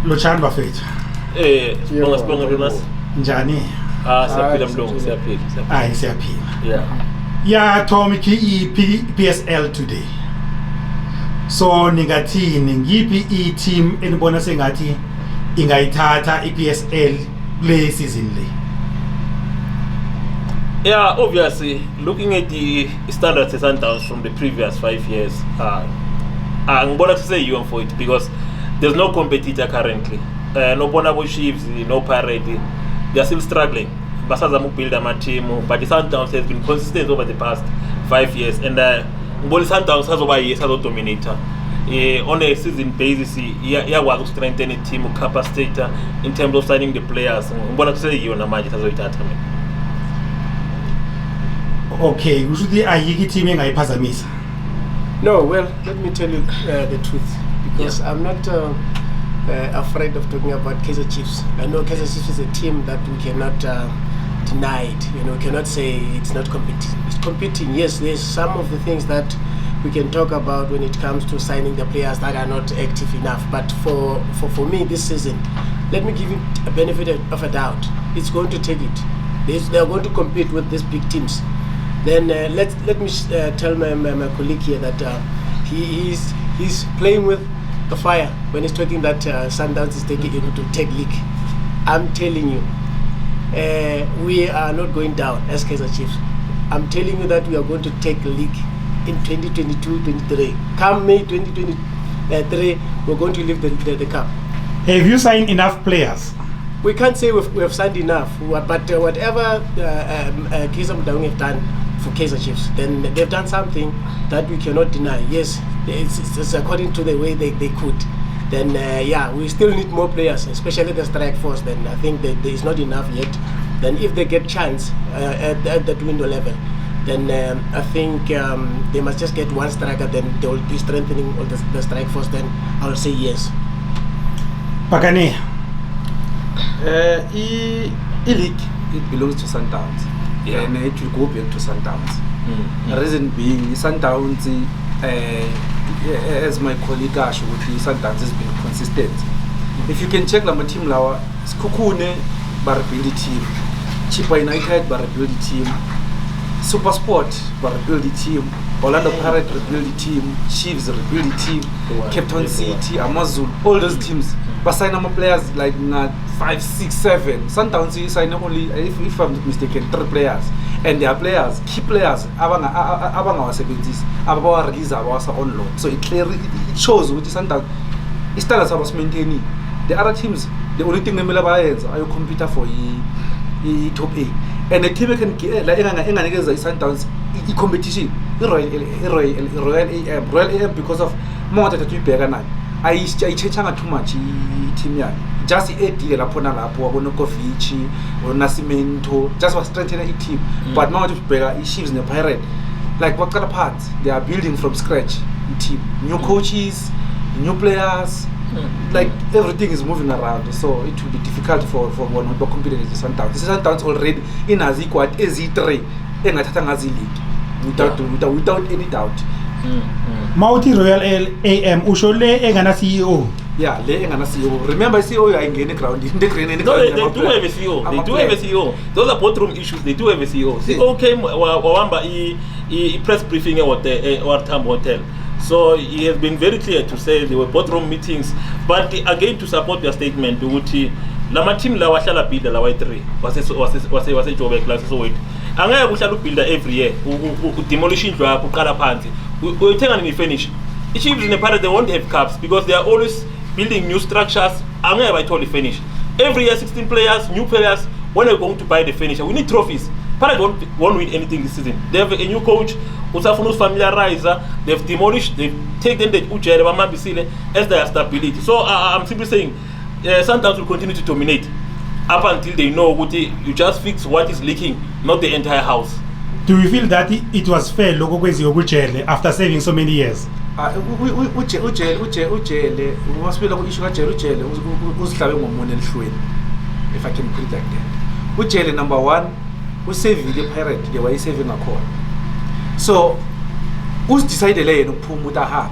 Lochani bafethu. Sibonga Jonas. Njani? Siyaphila mlungu, siyaphila. Hayi siyaphila. Yeah. Ya Tom PSL today. So ningathini ngiphi team enibona sengathi ingayithatha iPSL le season le? Yeah, obviously, looking at the standards of Sundowns from the previous 5 years, I'm going to say you for it because there's no competitor currently. No Bonabo Chiefs, no Pirate, they are still struggling. Basazamu build a team, but the Sundowns has been consistent over the past 5 years, and Sundowns has over years as a dominator. On a season basis, yeah, was strengthen the team capacity in terms of signing the players. I'm going to say you on a magic as a Okay, we should ayiki team engayiphazamisa. No, well, let me tell you the truth, because I'm not afraid of talking about Kaizer Chiefs. I know Kaizer Chiefs is a team that we cannot deny it. You know, we cannot say it's not competing. It's competing. Yes, there's some of the things that we can talk about when it comes to signing the players that are not active enough. But for me this season, let me give it a benefit of a doubt. It's going to take it. They are going to compete with these big teams. Then let me tell my colleague here that he's playing with the fire when he's talking that Sundowns is able to take league. I'm telling you, we are not going down as Kaizer Chiefs. I'm telling you that we are going to take league in 2022-23. Come May 2023, we're going to leave the cup. Have you signed enough players? We can't say we have signed enough, but whatever Kaizer Motaung have done for Kaizer Chiefs, then they've done something that we cannot deny. Yes, it's according to the way they could. Then we still need more players, especially the strike force. Then I think that there is not enough yet. Then if they get chance at that window level, then I think they must just get one striker. Then they will be strengthening all the strike force. Then I will say yes. Pakane. E-league, it belongs to Sundowns. Yeah. And it will go back to Sundowns. The reason being, Sundowns, as my colleague Ash would be, Sundowns has been consistent. If you can check my team, Skukune, Barabuildi team, Chipa United, Barabuildi team, Super Sport, Barabuildi team, Orlando Pirates, Rebuildi team, Chiefs, Rebuildi team, Cape Town City, Amazon, all those teams. But sign more players like 5, 6, 7. Sometimes you sign only, if I'm not mistaken, 3 players. And their players, key players, abang our 70s, abang release our on loan. So it clearly it shows which is sometimes it's still as maintaining. The other teams, the only thing they will buy is a computer for top A. And the team can like sometimes competition. Royal AM because of more than 2 bigger. I change too much team ya. Just deal upon a lap or no coffee or Nascimento, just was strengthening a team. But now to bigger issues in the Pirate. Like what kind of parts they are building from scratch team. New coaches, new players, like everything is moving around. So it will be difficult for one who compete in the Sundowns. The Sundowns already in Aziquat AZ3 in a league without any doubt. Mauti Royal AM ushole engana CEO. Yeah, le engana CEO. Remember CEO are in the ground. No, they do have a CEO. They do have a CEO. Those are boardroom issues. They do have a CEO. CEO came wamba he press briefing at Tam Hotel. So he has been very clear to say there were boardroom meetings. But again, to support their statement, Uti lama team la washala builder la Y3 was job class so wait. Angeke kuhlala builder every year. Demolish indlu yakho uqala phansi. We take and finish. The Chiefs in the Pirate, they won't have caps because they are always building new structures. I'm never totally finish. Every year, 16 players, new players. When they're going to buy the finisher, we need trophies. Pirate won't win anything this season. They have a new coach, Usafunu's familiarizer. They've demolished. They've taken the Ujere Mambisile as their stability. So I'm simply saying, Sundowns will continue to dominate up until they know what you just fix what is leaking, not the entire house. Do you feel that it was fair after saving so many years? If I can put it like that. Ujele number one, who saved the Pirate, they were saving a call. So, who's decided to put Mutaha?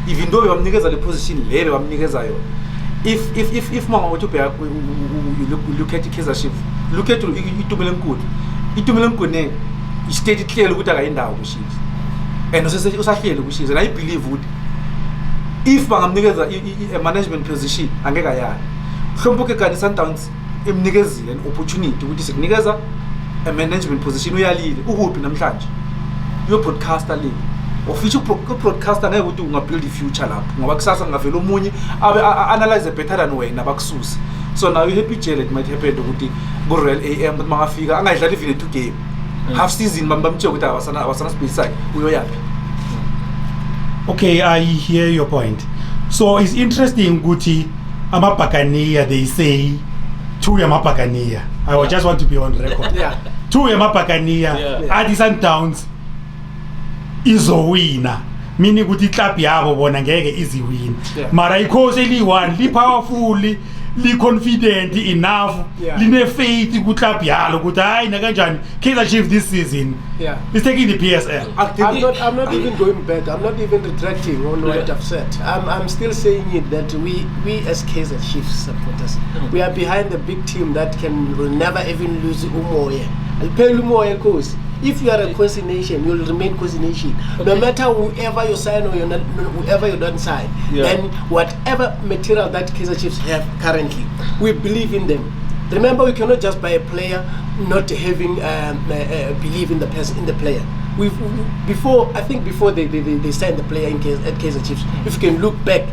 Even though we have niggas at the position, later we have niggas. if Mama Utopia, you look at Kaizer Chiefs, look at Itumelengkone, he stated clearly what I end with Chiefs. And also with Chiefs, and I believe would if a management position, and Somboke can sometimes an opportunity to disign a management position we are leading, who hope in a charge. You're broadcaster league. Official broadcaster I would do build the future lab. Analyze it better than way Nabaksus. So now you happy jail it might happen to go real AM but my figure and I live in a 2 game. Half season Mambamcho with our son beside. We were happy. Okay, I hear your point. So it's interesting, Guti, Amapakania, they say two Yamapakania. I just want to be on record. Two Yamapakania, Addison Towns. Izowina meaning ukuthi club yabo bona ngeke easy win mara ikhosi eli1 li powerful li confident enough line faith ku club yalo ukuthi hayi na kanjani Kaizer Chiefs this season is taking the PSL. I'm not even going back. I'm not even retracting on what I've said. I'm still saying it that we as Kaizer Chiefs supporters we are behind the big team that will never even lose umoya. I'll pay umoya course. If you are a Kosi nation, you will remain Kosi nation. No matter whoever you sign or whoever you don't sign. And whatever material that Kaizer Chiefs have currently, we believe in them. Remember, we cannot just buy a player not having believe in the player. Before they signed the player at Kaizer Chiefs, if you can look back,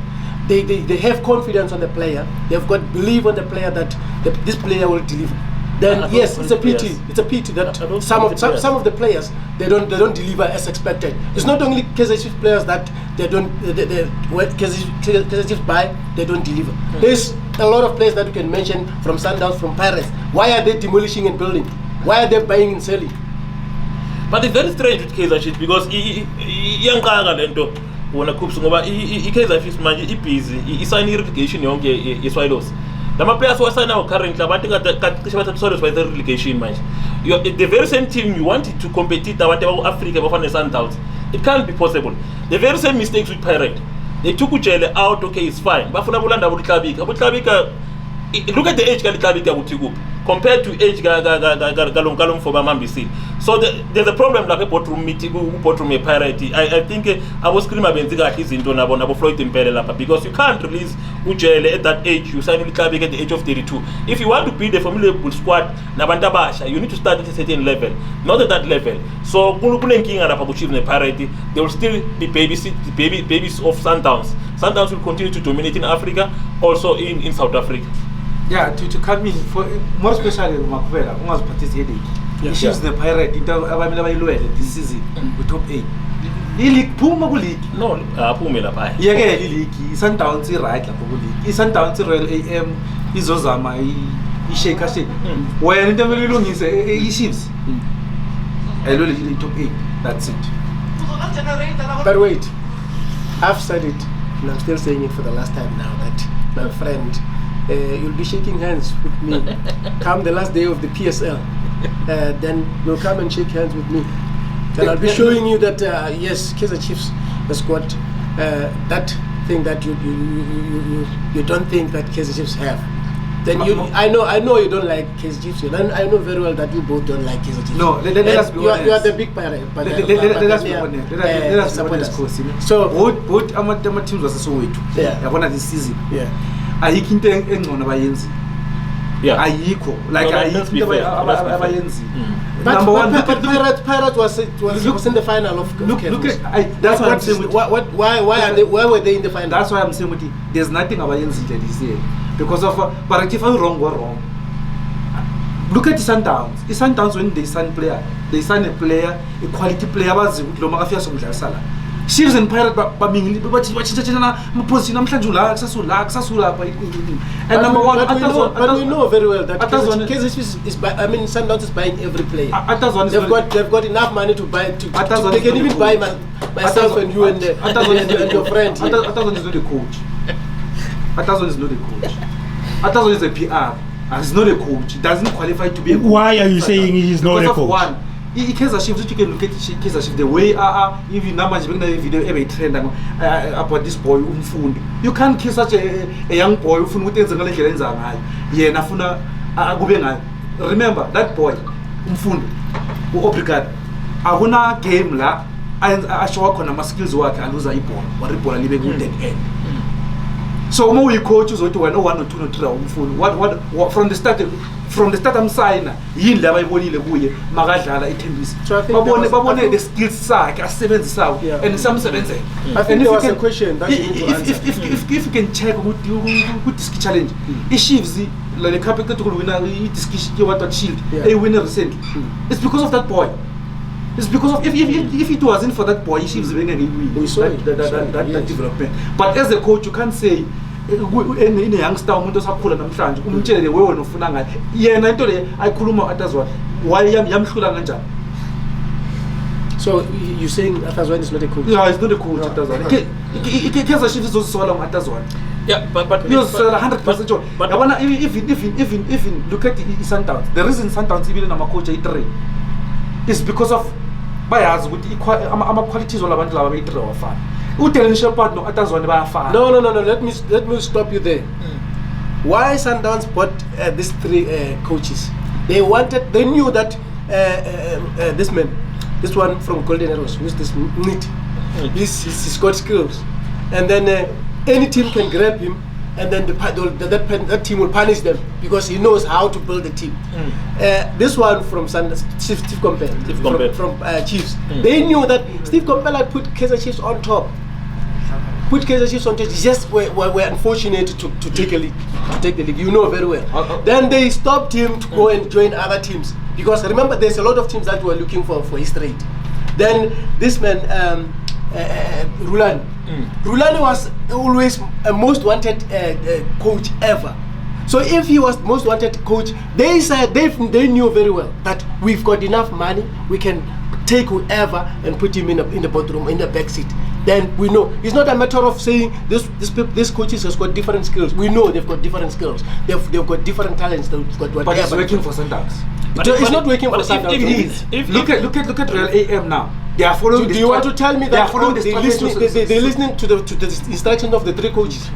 they have confidence on the player. They've got belief on the player that this player will deliver. Then yes, it's a pity. It's a pity that some of the players they don't deliver as expected. It's not only Kaizer Chiefs players that Kaizer Chiefs buy, they don't deliver. There's a lot of players that you can mention from Sundowns, from Pirates. Why are they demolishing and building? Why are they buying and selling? But it's very strange with Kaizer Chiefs because iyangqaka lento wona Coops ngoba Kaizer Chiefs manje ibusy isayina irrigation yonke yeSwallows. Lama players who are now currently about by the relegation match. The very same team you wanted to compete whatever Africa bafana Sundowns. It can't be possible. The very same mistakes with Pirate. They took Uchele out, okay, it's fine. Bafuna bulanda Butlabika. Look at the age Galabika Butigu compared to age Galong for Bamambisi. So there's a problem like a potrum mitigu, potrum a Pirate. I think I was screaming Benziga his into Nabo Floyd in Perelapa because you can't release Uchele at that age. You sign with Klabik at the age of 32. If you want to be the formidable squad, Nabanda Basha, you need to start at a certain level, not at that level. So Kulukulen King and Apabuchi in a Pirate, they will still be babies of Sundowns. Sundowns will continue to dominate in Africa, also in South Africa. Yeah, to come in for more especially Makuvela, who was participating. Issues the Pirate this season with top 8. League Puma League. No, Pumela Pai. Yeah, League, Sundowns right, League. Sundowns Royal AM, Izozama, Ishekashi. When the very long is a ships. I really top 8. That's it. But wait, I've said it, and I'm still saying it for the last time now that my friend. You'll be shaking hands with me come the last day of the PSL. Then you'll come and shake hands with me. And I'll be showing you that yes, Kaizer Chiefs has got that thing that you don't think that Kaizer Chiefs have. Then I know you don't like Kaizer Chiefs. And I know very well that you both don't like Kaizer Chiefs. No, let us be honest. You are the big pirate. Let us be honest. Let us be honest. So both our teams was so way too. Yeah. This season. Yeah. Ayikho engcono abayenzi. Yeah. Ayikho. Like ayikho abayenzi. Number one, Pirate was in the final of look at that's what I'm saying. Why were they in the final? That's why I'm saying there's nothing abayenzi this year because of but if I'm wrong. Look at the Sundowns. The Sundowns when they sign a player, a quality player bazi ukuthi lo makafika somdlalisala. Chiefs and Pirate bamingili bathi position namhlanje la kusasula and number one but we know very well that Kaizer Chiefs is Sundowns is buying every player. They've got enough money to buy they can even buy myself and you and your friend. Atazon is not the coach. Atazon is not the coach. Atazon is a PR. And he's not a coach. He doesn't qualify to be a coach. Why are you saying he's not a coach? One, i-Kaizer Chiefs, you can look at Kaizer Chiefs, the way even namanje bekuna video ebe-trend about this boy umfundi. You can't kill such a young boy ufuna ukuthi enze ngale ndlela enza ngayo. Yena afuna akube ngayo. Remember that boy umfundi uObrigado akuna game la ashowa khona ama skills wakhe aluza ibhola ibhola libe ku dead end. So uma uyi-coach uzothi wena 1 or 2 or 3 umfundi what from the start amsayina yini la bayibonile kuye makadlala eThembisa babone the skills sakhe asebenzisayo and samsebenzele. I think there was a question that if you can check with this challenge i-Chiefs le cup ekuthola wina i-disc what shield they win recently. It's because of that boy. It's because of if it wasn't for that boy, Chiefs bengeke win. We saw that development. But as a coach, you can't say in a youngster umuntu osakhula namhlanje umtshele wewe nofuna ngathi yena into le ayikhuluma atazwana why yamhlula kanjani. So you're saying Atazwan is not a coach? Yeah, it's not a coach. Atazwan. Kaizer Chiefs is also sola Atazwan. Yeah, but you're 100% sure. But even look at Sundowns. The reason Sundowns even nama coach I3 is because of bias with ama qualities all abantu laba be3 wafana. Utelling Shepard no Atazwan bayafana. No. Let me stop you there. Why Sundowns bought these 3 coaches? They knew that this one from Golden Arrows, who's this NIT, he's got skills, and then any team can grab him, and then that team will punish them because he knows how to build a team. This one from Steve Compel from Chiefs, they knew that Steve Compel had put Kaizer Chiefs on top. Just were unfortunate to take the league. You know very well. Then they stopped him to go and join other teams because remember there's a lot of teams that were looking for his trade. Then this man Rulani. Rulani was always a most wanted coach ever. So if he was most wanted coach, they said they knew very well that we've got enough money, we can take whoever and put him in the boardroom, in the back seat. Then we know it's not a matter of saying this coaches has got different skills. We know they've got different skills. They've got different talents. They've got whatever. But it's working for Sundowns. It's not working for Sundowns. Look at Real AM now. They are following. Do you want to tell me that they're listening to the instructions of the 3 coaches?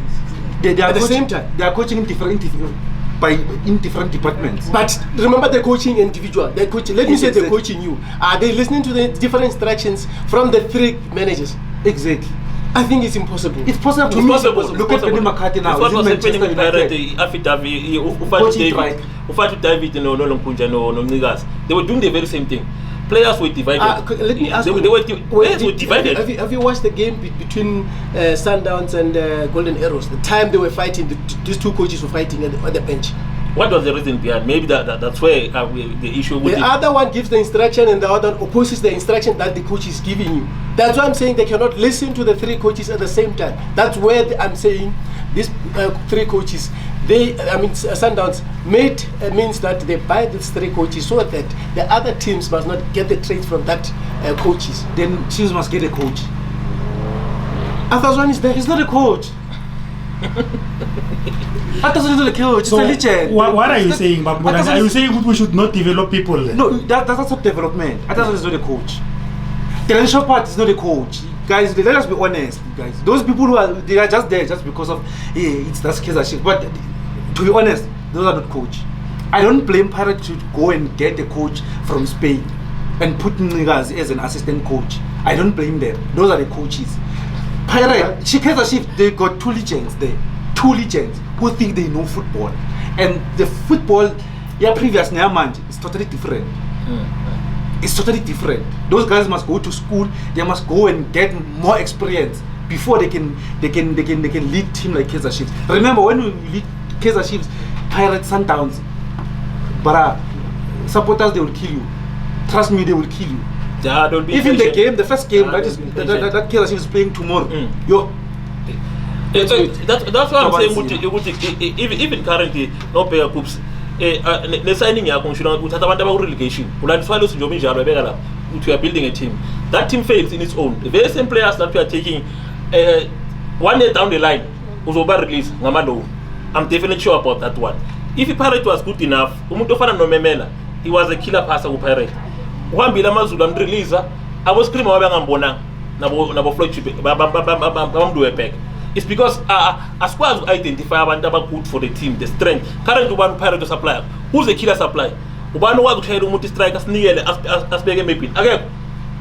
They are at the same time. They are coaching in different departments. But remember, they're coaching individual. They're coaching. Let me say they're coaching you. Are they listening to the different instructions from the 3 managers? Exactly. I think it's impossible. It's possible. To me, it's possible. Look at Benny McCarthy now. What was happening with David no Nigas. They were doing the very same thing. Players were divided. Let me ask players were divided. Have you watched the game between Sundowns and Golden Arrows? The time they were fighting, these 2 coaches were fighting on the bench. What was the reason behind? Maybe that's where the issue would be. The other one gives the instruction and the other opposes the instruction that the coach is giving you. That's why I'm saying they cannot listen to the 3 coaches at the same time. That's where I'm saying these 3 coaches, Sundowns means that they buy these 3 coaches so that the other teams must not get the traits from that coaches. Then Chiefs must get a coach. Atazwan is there. He's not a coach. Atazwan is not a coach. So it's a legend. What are you saying, Bambuna? Are you saying we should not develop people then? No, that's not development. Atazwan is not a coach. The Shepard is not a coach. Guys, let us be honest, guys. Those people they are just there just because of that's Kaizer Chiefs. But to be honest, those are not coach. I don't blame Pirate to go and get a coach from Spain and put Niggas as an assistant coach. I don't blame them. Those are the coaches. Pirate, Kaizer Chiefs, they got 2 legends there. 2 legends who think they know football. And the football, previous Neyamand is totally different. It's totally different. Those guys must go to school. They must go and get more experience before they can lead team like Kaizer Chiefs. Remember when we lead Kaizer Chiefs, Pirates, Sundowns, but supporters, they will kill you. Trust me, they will kill you. Yeah, don't be even the first game that Kaizer Chiefs is playing tomorrow. That's what I'm saying. Even currently, no player groups. The signing relegation. We are building a team. That team fails in its own. The very same players that we are taking 1 year down the line was over release. I'm definitely sure about that one. If a Pirate was good enough, he was a killer passer with Pirate. uhambile amazulu amreleaser abo screamer wabangambonanga nabo flagship bamduwe back. It's because asikwazi identify abantu abagood for the team, the strength. Currently ubani Pirate supplier, who's the killer supply? Ubani wazi ukushayela umuntu strike asinikele asibeke emapini. Akekho.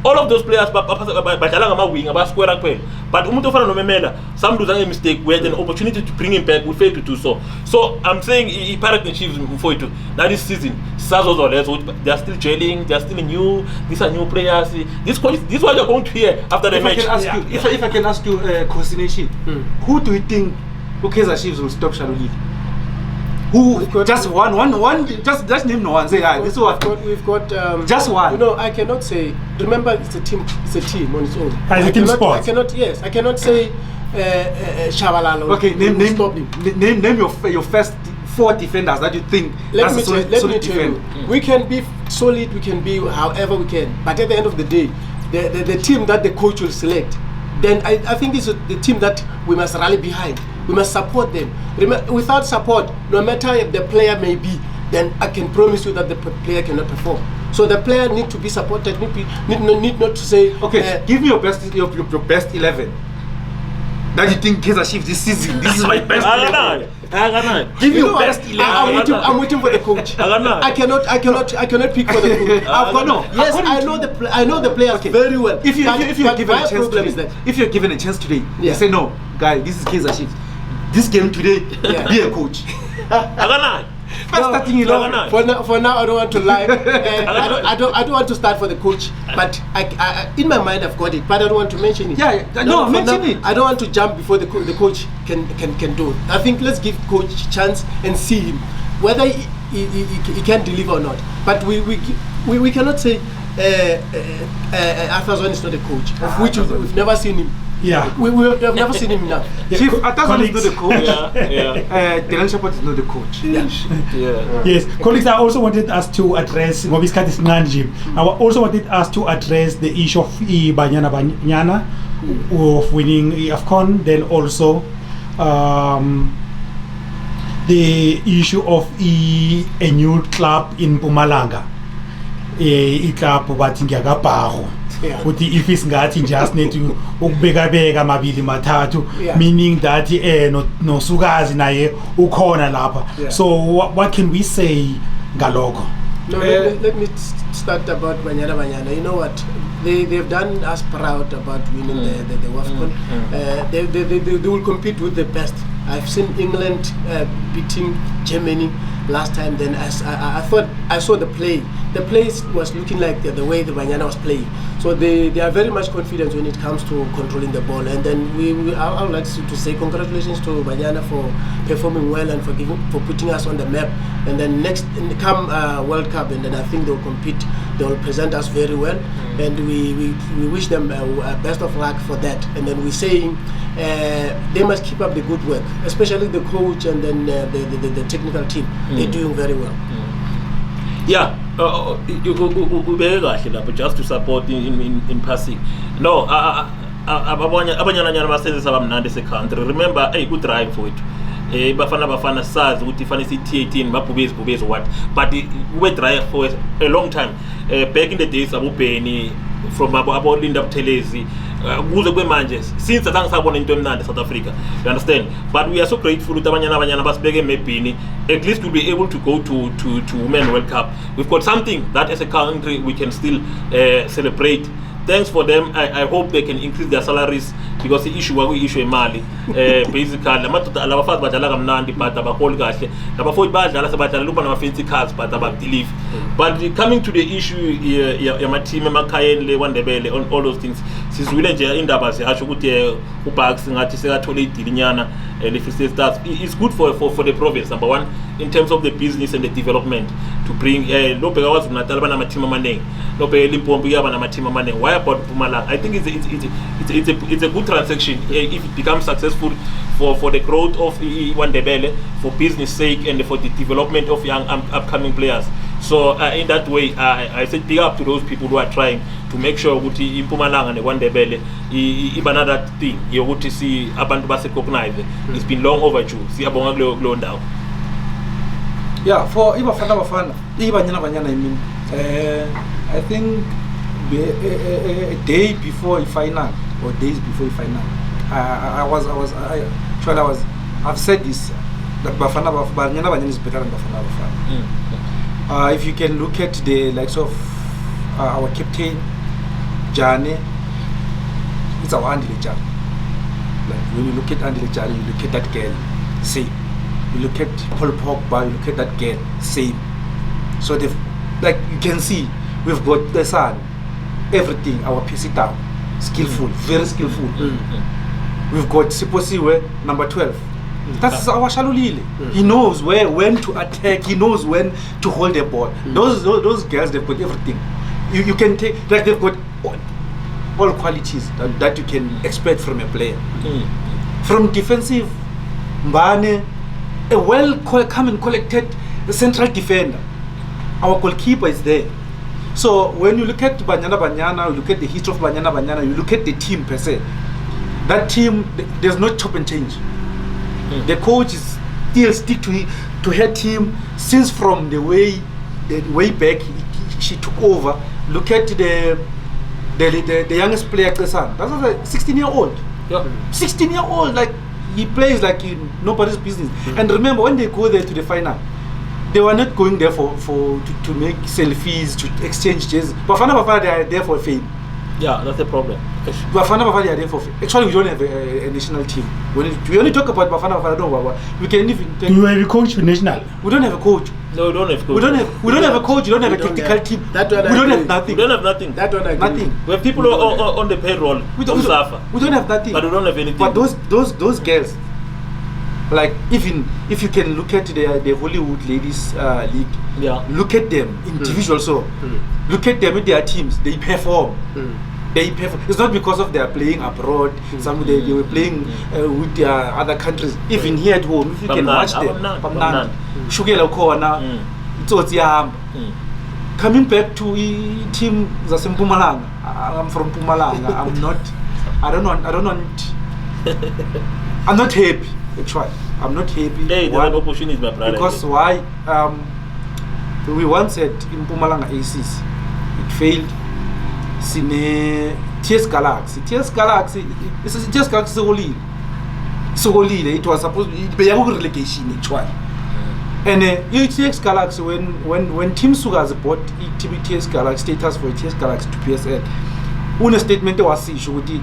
All of those players badlala ngama-wing abasquare kuphela, but umuntu ofana noMemela, some do a mistake, we had an opportunity to bring him back, we failed to do so. So I'm saying Pirate Chiefs for it now this season, they are still gelling, they are still new, these are new players. This is what you're going to hear after the match. If I can ask you coordination, who do you think Kaizer Chiefs will stop Shaluli? Who just one just name no one, say this is what we've got just one. You know, I cannot say, remember it's a team on its own. It's a team sport. I cannot say Shabalala. Okay, name your first 4 defenders that you think. Let me tell you, we can be solid, we can be however we can, but at the end of the day, the team that the coach will select, then I think this is the team that we must rally behind. We must support them. Without support, no matter if the player may be, then I can promise you that the player cannot perform. So the player need to be supported. Need not to say. Okay, give me your best 11 that you think Kaizer Chiefs this season. This is my best 11. Give me your best 11. I'm waiting for the coach. I cannot pick for the coach. Yes, I know the players very well. If you're given a chance today, if you're given a chance today, you say no, guy, this is Kaizer Chiefs. This game today, be a coach. For now, I don't want to lie. I don't want to start for the coach, but I in my mind I've got it, but I don't want to mention it. Mention it. I don't want to jump before the coach can do it. I think let's give coach a chance and see him whether he can deliver or not. But we cannot say Arthur's is not a coach, of which we've never seen him. Yeah, we have never seen him now. Chief, Arthur is not the coach. Dylan Shepherd is not the coach. Yes, colleagues, I also wanted us to address I also wanted us to address the issue of Banyana of winning AFCON, then also the issue of a new club in Mpumalanga, a club Batinga Uthi if isingathi just need to ukubeka mabili mathathu, meaning that no Sukazi naye ukhona lapha. So what can we say ngalokho? No, let me start about Banyana. You know what? They've done us proud about winning the WAFCON. They will compete with the best. I've seen England beating Germany last time. Then I thought I saw the play. The play was looking like the way the Banyana was playing. So they are very much confident when it comes to controlling the ball. And then I would like to say congratulations to Banyana for performing well and for putting us on the map. And then come World Cup, and then I think they'll compete. They will present us very well, and we wish them best of luck for that. And then we're saying they must keep up the good work, especially the coach and then the technical team. They're doing very well. Yeah, just to support in passing. No, abanyana basenze sabamnandi secountry. Remember, good drive for it. Bafana sazi ukuthi fanele sithi 18 babhubezi what, but we drive for a long time. Back in the days abubheni from abo Linda Buthelezi kuze kwemanje since asangisabona into emnandi South Africa, you understand. But we are so grateful ukuthi abanyana basibeke emebhini, at least we'll be able to go to Women World Cup. We've got something that as a country we can still celebrate. Thanks for them. I hope they can increase their salaries, because the issue issue Mali basically abafazi badlala kamnandi but abaholi kahle, abafowethu badlala sebadlala lupa nama-fancy cars but ababelieve. But coming to the issue yama-team emakhayeni le Wandebele on all those things, sizwile nje indaba zihasho ukuthi uBucks ngathi sekathole idilinyana le-Free State Stars. It's good for the province, number one, in terms of the business and the development, to bring lo bheka KwaZulu Natal banama-team amaningi, lo bheka Limpopo kuyaba nama-team amaningi. Why about Mpumalanga? I think it's a good transaction if it becomes successful for the growth of Wandebele, for business sake and for the development of young upcoming players. So in that way, I said big up to those people who are trying to make sure ukuthi Mpumalanga ne Wandebele iba another thing yokuthi si abantu base-recognize. It's been long overdue. Siyabonga kuleyo ndawo. Yeah, for Ibanyana, I mean, I think a day before the final or days before the final, I've said this that Bafana Bafana is better than Bafana Bafana. If you can look at the likes of our captain Jane, it's our Andy Lechari. Like when you look at Andy Lechari, you look at that girl, same. You look at Paul Pogba, you look at that girl, same. So they've, like you can see, we've got the son, everything, our PC town, skillful, very skillful. We've got Siposiwe, number 12. That's our Shalulile. He knows when to attack, he knows when to hold the ball. Those girls, they've got everything. You can take, like they've got all qualities that you can expect from a player. From defensive, Mbane, a calm and collected central defender. Our goalkeeper is there. So when you look at Banyana, you look at the history of Banyana, you look at the team per se. That team, there's no chop and change. The coach is still stick to her team since from the way back she took over. Look at the youngest player, Kresan. That's a 16-year-old. 16-year-old, like he plays like nobody's business. And remember, when they go there to the final, they were not going there to make selfies, to exchange jerseys. Bafana, they are there for fame. Yeah, that's the problem. Bafana, they are there for fame. Actually, we don't have a national team. We only talk about Bafana, we can even. Do you have a coach for national? We don't have a coach. No, we don't have coach. We don't have a coach. We don't have a technical team. We don't have nothing. We don't have nothing. That one I agree. Nothing. We have people on the payroll We don't suffer. We don't have nothing. But we don't have anything. But those girls, like even if you can look at the Hollywood Ladies League, look at them individual. So look at them with their teams. They perform. They perform. It's not because of they are playing abroad. Some they were playing with their other countries. Even here at home, if you can watch them. Shugela Kona, coming back to team Zasimpumalanga. I'm from Pumalanga. I'm not happy. Actually, I'm not happy. Because why? We once had in Pumalanga ACs, it failed. Sine TS Galaxy. TS Galaxy. TS Galaxy it was supposed to be a relegation actually. And TS Galaxy when Team Sugas bought TS Galaxy status for TS Galaxy to PSL, one statement was issued.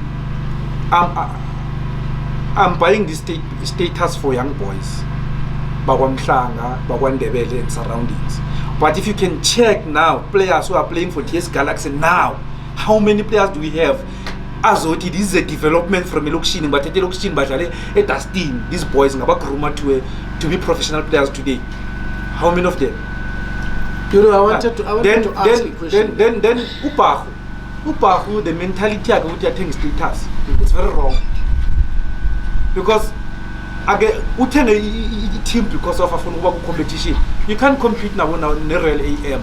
I'm buying this status for young boys, Bagwamhlanga, Bagwandebele and surroundings. But if you can check now, players who are playing for TS Galaxy now, how many players do we have? Azoti, this is a development from Elokshin, but Elokshin, but Dustin, these boys to be professional players today. How many of them? You know, I wanted to ask a question. Then Upahu, the mentality of what thing status, it's very wrong. Because again, a team because of a competition. You can't compete now on real AM.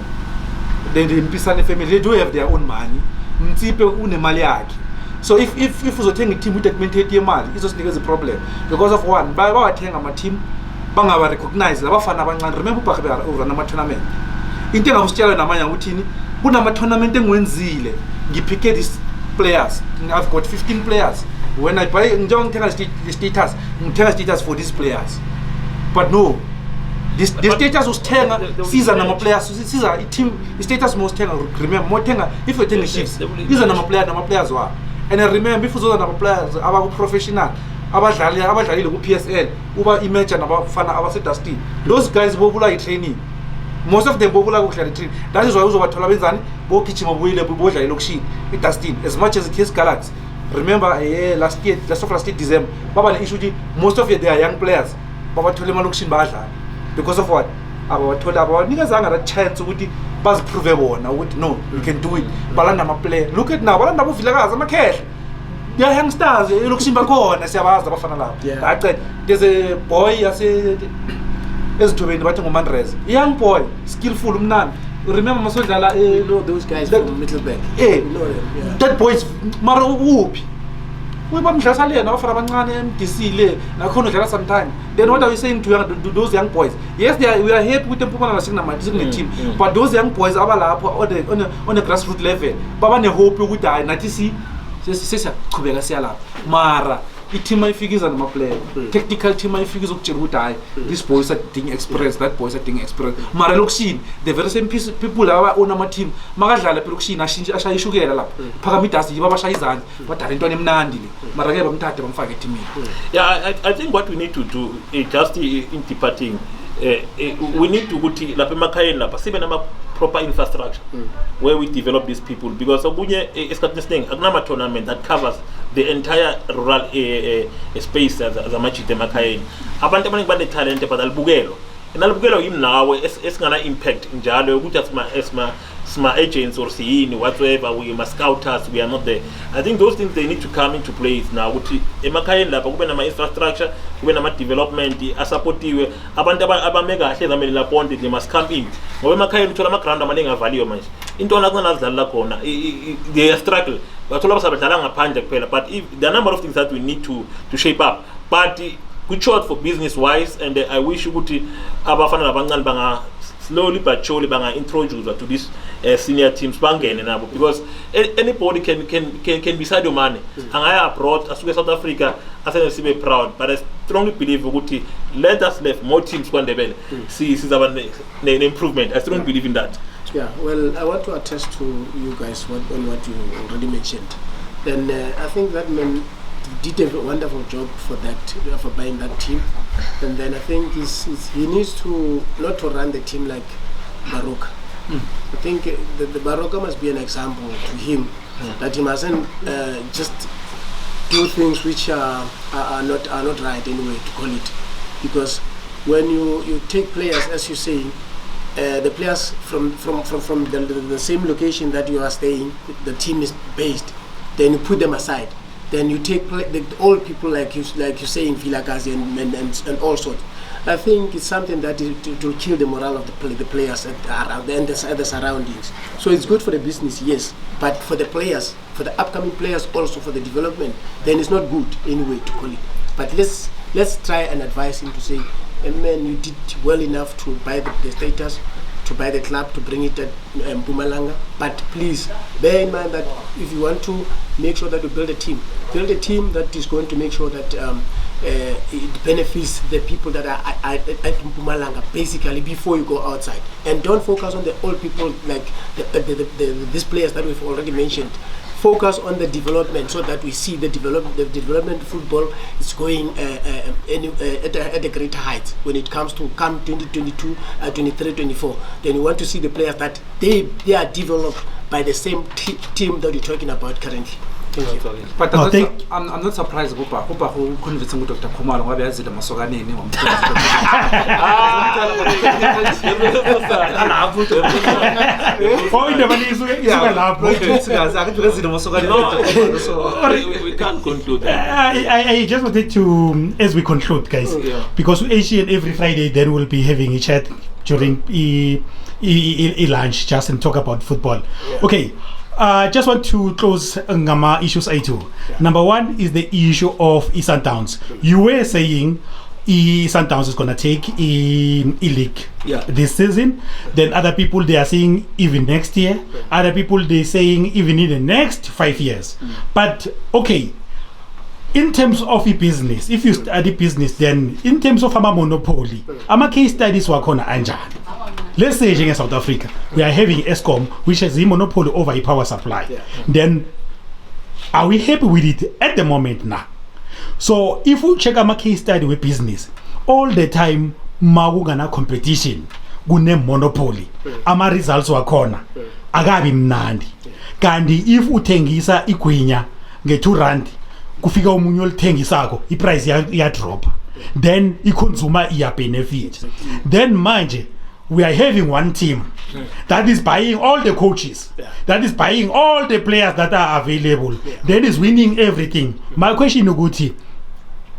Then the Mpisane family, they do have their own money. So if you take a team with that mentality, it's just a problem. Because of one, by our team, Banga recognize the Bafana remember Pakabara over a tournament. In terms of Stella Namaya Utini, Bunama tournament and win Zile. You pick these players. I've got 15 players. When I buy John status for these players. But no. The status was tenga, Caesar number players, Caesar team status most tenga, remember more tenga, if you tenga shifts, these are number players were. And I remember before those number players, our professional, our PSL, Uber image and about Fana, our Dusty. Those guys popular training. Most of them popular training. That is why I was over Tolabizan, Bo Kitchen of William Boja Lokshi, it Dusty, as much as it is Galaxy. Remember last year, December, Baba issued most of they are young players. Baba Tolema Lokshin Baja. Because of what? About niggas are a chance to buzz provable. Now, no, you can do it. Balanda play. Look at now, Balanda Villagas, I'm a cash. They are youngsters, you look Simbaco, and I say, there's a boy, I say, as to be the Mandres. Young boy, skillful man. Remember, Masodala, those guys from Middlebank. That boy is Maro Whoop. uyibamdlasalena offer abancane MDC le nakhona udlala sometime. Then what are you saying to those young boys? Yes, we are happy with the Mpumalanga Signal team, but those young boys abalapho on the grassroots level baba ne hope ukuthi hayi nathi sesiyaqhubeka siyalapha mara i-team ayifikiza namaplayer technical team ayifikiza ukutshela ukuthi hayi this boys are ding experience, that boys are ding experience, mara lokushini the very same people laba own ama-team makadlala phela lokushini ashaya ishukela lapho phakama idasi yiba bashaya izandla badala into emnandi le mara ke bamthathe bamfake etimini. Yeah, I think what we need to do is just in departing we need to ukuthi lapha emakhayeni lapha sibe nama proper infrastructure where we develop these people, because obunye esikhathini esiningi akunama tournament that covers the entire rural space zamajita emakhayeni. Abantu abaningi bane talent but alibukelwa nalibukelwa yimi nawe esingana impact njalo ukuthi sma agents or siyini whatsoever, we must scout us, we are not there. I think those things they need to come into place now ukuthi emakhayeni lapha kube nama infrastructure, kube nama development asupportiwe, abantu abameka kahle zamele la bond they must come in, ngoba emakhayeni uthola ama ground amaningi avaliwe manje into nakuna zadlala khona they are struggle bathola basabadlala ngaphandle kuphela, but if there are a number of things that we need to shape up, but good shot for business wise, and I wish ukuthi abafana labancane banga slowly but surely banga introduce to these senior teams bangene nabo, because anybody can be side your money angaya abroad asuke South Africa asene sibe proud, but I strongly believe ukuthi let us have more teams kwandebele sizaba ne improvement. I strongly believe in that. Yeah, well, I want to attest to you guys on what you already mentioned. Then I think that man did a wonderful job for buying that team, and then I think he needs to not to run the team like Baroka. I think the Baroka must be an example to him that he mustn't just do things which are not right anyway to call it, because when you take players, as you say, the players from the same location that you are staying, the team is based, then you put them aside. Then you take the old people like you say in Vilakazi and all sorts. I think it's something that it will kill the morale of the players around and the surroundings. So it's good for the business, yes, but for the players, for the upcoming players, also for the development, then it's not good anyway to call it. But let's try and advise him to say, man, you did well enough to buy the status, to buy the club, to bring it at Mpumalanga, but please bear in mind that if you want to make sure that you build a team that is going to make sure that it benefits the people that are at Mpumalanga basically before you go outside, and don't focus on the old people like these players that we've already mentioned. Focus on the development so that we see the development football is going at a greater height when it comes to 2022, 23, 24. Then you want to see the players that they are developed by the same team that you're talking about currently. But I'm not surprised Hopa who convincing Dr. Kumar ngoba yazile masokaneni We can't conclude that. I just wanted to, as we conclude, guys, because Asian every Friday then we'll be having a chat during lunch just and talk about football. Okay. Just want to close ngama issues A2. Number one is the issue of Sundowns. You were saying Sundowns is gonna take a league this season. Then other people they are saying even next year. Other people they saying even in the next 5 years. But okay, in terms of business, if you study business, then in terms of ama monopoly, ama case studies wakhona anjani. Let's say in South Africa, we are having Eskom, which has a monopoly over a power supply. Then, are we happy with it at the moment now? So, if we check our case study with business, all the time, magugana competition, gune monopoly, ama results wakhona, agabi mnandi. Kandi if uthengisa igwinya nge 2 rand, kufika umunye olithengisako, iprice ya drop. Then i-consumer iya benefit. Then manje we are having one team that is buying all the coaches, that is buying all the players that are available, that is winning everything. My question Uguti,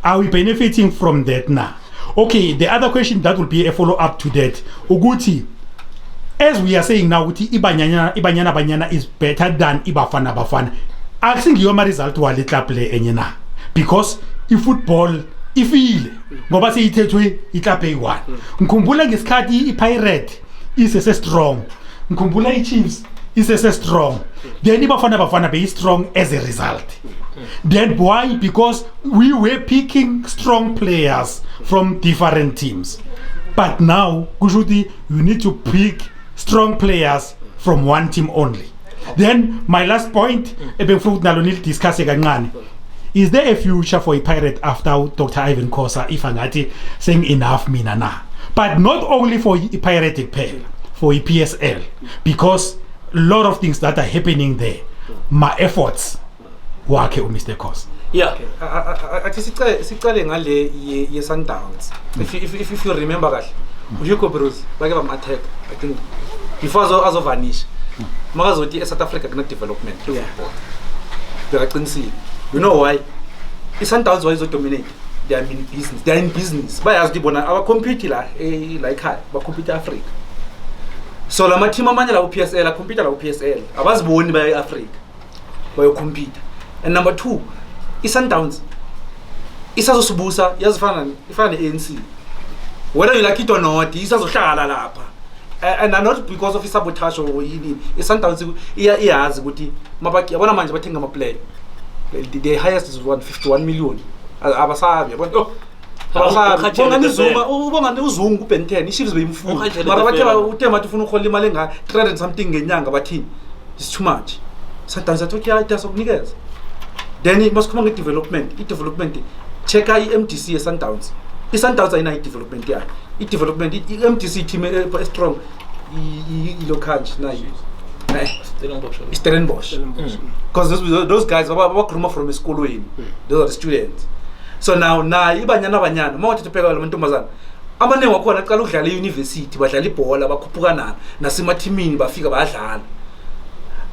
are we benefiting from that now? Okay, the other question that will be a follow-up to that, Uguti, as we are saying now, Ibanyana is better than Ibafana Bafana. I think your result was little play enyana. because i-football ifile ngoba seyithethwe iclub eyi-1 ngikhumbula ngesikhathi i-Pirate isese-strong ngikhumbula i-Chiefs isese-strong then ibafana beyi-strong as a result. Then why? Because we were picking strong players from different teams. But now, Kujuti, you need to pick strong players from one team only. Then my last point, is there a future for a Pirate after Dr. Ivan Kosa, if Angati saying enough mina na? But not only for a Piratic Pale, for a PSL, because a lot of things that are happening there, my efforts. Wakhe Mr. Kosa. Yeah. Athi sicale ngale ye Sundowns. If you remember kahle, Hugo Bruce bake bam attack. I think before azovanish. Makazothi eSouth Africa kuna development. Bekaqinisile. You know why? iSundowns why izo dominate? They are in business. They are in business. Bayazi bona aba compete la like high, ba compete Africa. So la team amanye la PSL, a compete la PSL. Abaziboni ba eAfrica. Bayo compete. And number 2, iSundowns isazosubusa yazifana ne-ANC. Whether you like it or not, isazohlala lapha. And not because of sabotage or yini. iSundowns iyazi ukuthi mabaki yabona manje bathenga ama player. The highest is 151 million. Abasabi yabona abasabi ubonga uzungu kuBenten iShips beyimfuna. Mara bathe utema ufuna ukhola imali enga 300 something ngenyanga bathini. It's too much. Sundowns athoki ayasokunikeza. Then it must come on with development. Development. Check out MTC Sundowns. iSundowns are in development. Yeah. Development. MTC team strong. Local. Stellenbosch. Because those guys are from a school way. Those are the students. So now ibanyana. More to pay all the Mantumazan. Amane wakhona aqala ukudlala euniversity badlala ibhola bakhuphukana nasemathimini bafika badlala.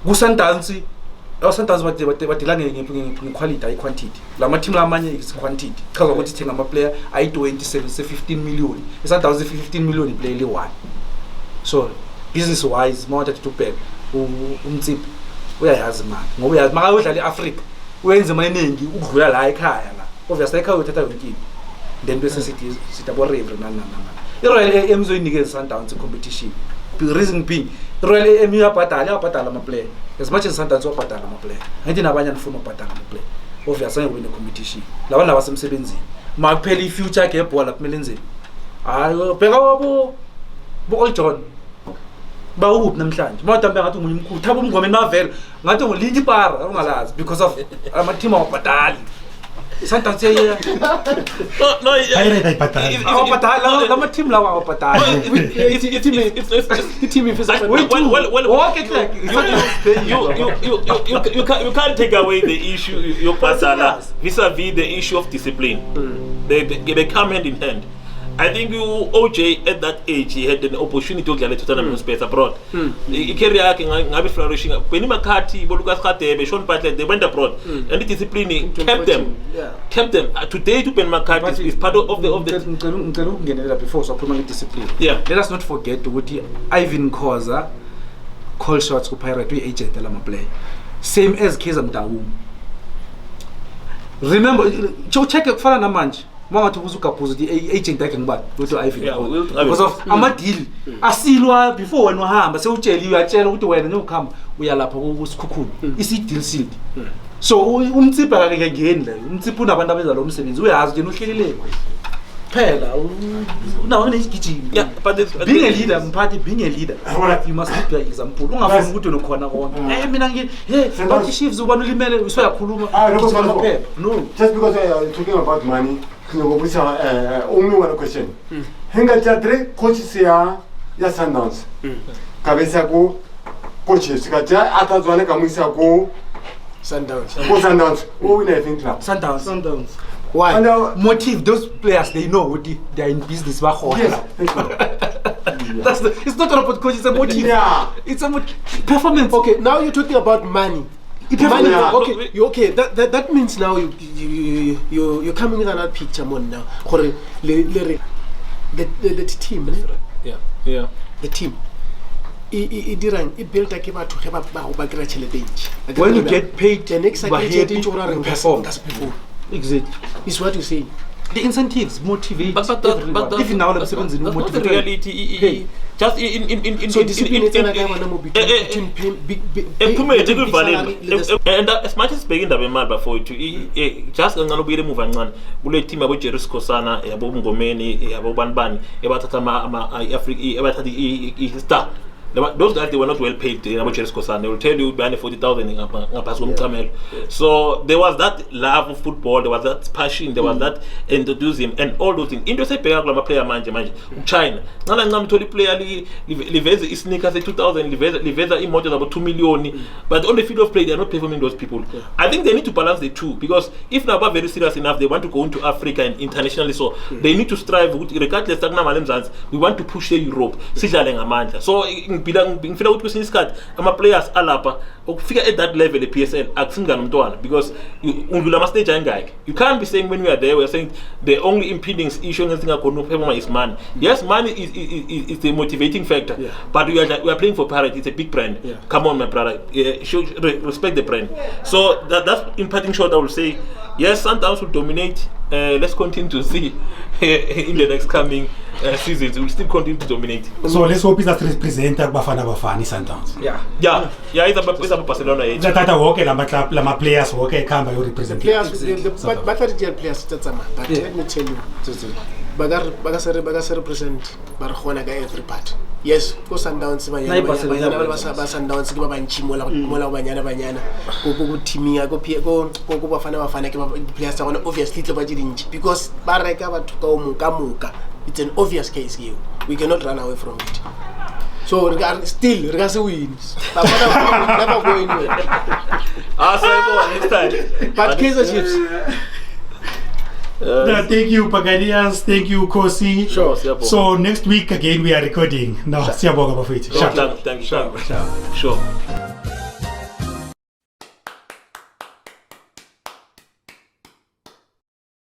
KuSundowns Sundowns badila ngequality ayi quantity. Lama team lamanye is quantity. Chaza ukuthi thenga ama player ayi 27 se 15 million. iSundowns 15 million player le1. So business wise more to pay umtsipho uyayazi manje ngoba uyazi maka udlala eAfrica uyenza imali eningi ukudlula la ekhaya la. Obviously ekhaya uthatha yonke. Then bese sithi sitabo river nana. iRoyal AM zoyinikeza Sundowns competition. The reason being Royal AM uyabhadala ama player. As much as Sundowns wabhadala ama player. Ngithi nabanye anifuna ukubhadala ama player. Obviously win the competition. Labana basemsebenzini. Makuphela ifuture ke ebhola kumele enzeni. Hayi bheka wabo All John. Bawuphi namhlanje. Mawutambe ngathi unguye umkhulu. Thaba umngomeni mavela. Ngathi ngolindi para ungalazi because of ama team awabhadali. Sundowns yeah. No, Pirate ayibhadala. Awabhadala lama team lawa awabhadala. Team you can't take away the issue yokubhadala vis-a-vis the issue of discipline. They come hand in hand. I think OJ at that age he had an opportunity to get to space abroad. Career yake ngabe flourishing. Benny McCarthy, Bolukas Khatebe, Sean Bartlett, they went abroad and the discipline kept them. Today to Ben McCarthy is part of the before so discipline. Yeah. Let us not forget ukuthi Ivan Khoza call shots ku Pirate agent la play. Same as Kaizer Mdawu. Remember check kufana namanje. Mama tukuzukapuza the agent yakhe ngibani ukuthi Ivan because of ama deal asilwa before wena uhamba sewutshela uyatshela ukuthi wena nokuhamba uyalapha kusikhukhulu isi deal sealed. So umtsipho akake ngeni la umtsipho unabantu abenza lo msebenzi uyazi nje uhlelile phela unawo nesigijimi. Yeah, but being a leader mphathi being a leader you must be an example ungafuni ukuthi unokhona konke mina ngithi hey bathi shifts ubani ulimele usoyakhuluma no just because I are talking about money. Only one question. Henga jadre coaches ya Sundowns. Kabisa ko coaches kaja atazwana kamisa ko Sundowns. Ko Sundowns. Who win I think club? Sundowns. Why? Motive those players they know what they are in business ba khona. That's it's not about coach, it's a motive. Yeah. It's a performance. Okay, now you're talking about money. Money, okay. That means now you're coming with another picture more now. The team, yeah. The team. It built like about to have a when you get paid, the next perform. that's before. Exactly. It's what you say. The incentives motivate But everyone. that's Even now, that's not the reality. Hey. Just in So discipline is and as much as begging the man before to just ngalo bile move ancane kule team yabo Jerry Skosana yabo Ngomeni yabo banbani ebathatha ama Africa ebathatha I star. Those guys, they were not well paid. They will tell you behind 40,000. So there was that love of football, there was that passion, there was that enthusiasm, and all those things. Into player manje China. Nala ngam toli player liveza sneakers 2000 liveza immortals about 2 million. But on the field of play, they are not performing those people. I think they need to balance the two, because if now very serious enough, they want to go into Africa and internationally. So they need to strive. Regardless, we want to push the Europe. So ngifila ukuthi kwesinye isikhathi ama players alapha ukufika at that level PSL akusingana umntwana, because undlula ama stage angaki. You can't be saying when we are there we are saying the only impeding issue ngesingakhona ukuphema is money. Yes, money is the motivating factor, but we are playing for Pirate. It's a big brand. Come on, my brother, should respect the brand. So that's in parting short I will say yes, Sundowns will dominate. Let's continue to see in the next coming seasons. We'll still continue to dominate. So let's hope that represent Bafana Sundowns. It's about Barcelona age. That okay, lama players okay, come by represent players. But players but let me tell you, baga represent Barcelona every part. Yes, go Sundowns Sundowns ke ba bantshi mola banyana go teaming go bafana ke players tsa bona obviously tle ba dintsi, because ba reka batho ka moka. It's an obvious case here. We cannot run away from it. So still regards wins. Never go anywhere. Next time. But Kaizer Chiefs. Thank you, Pagadias. Thank you, Kosi. Sure. So next week again we are recording. No, thank you. Sure.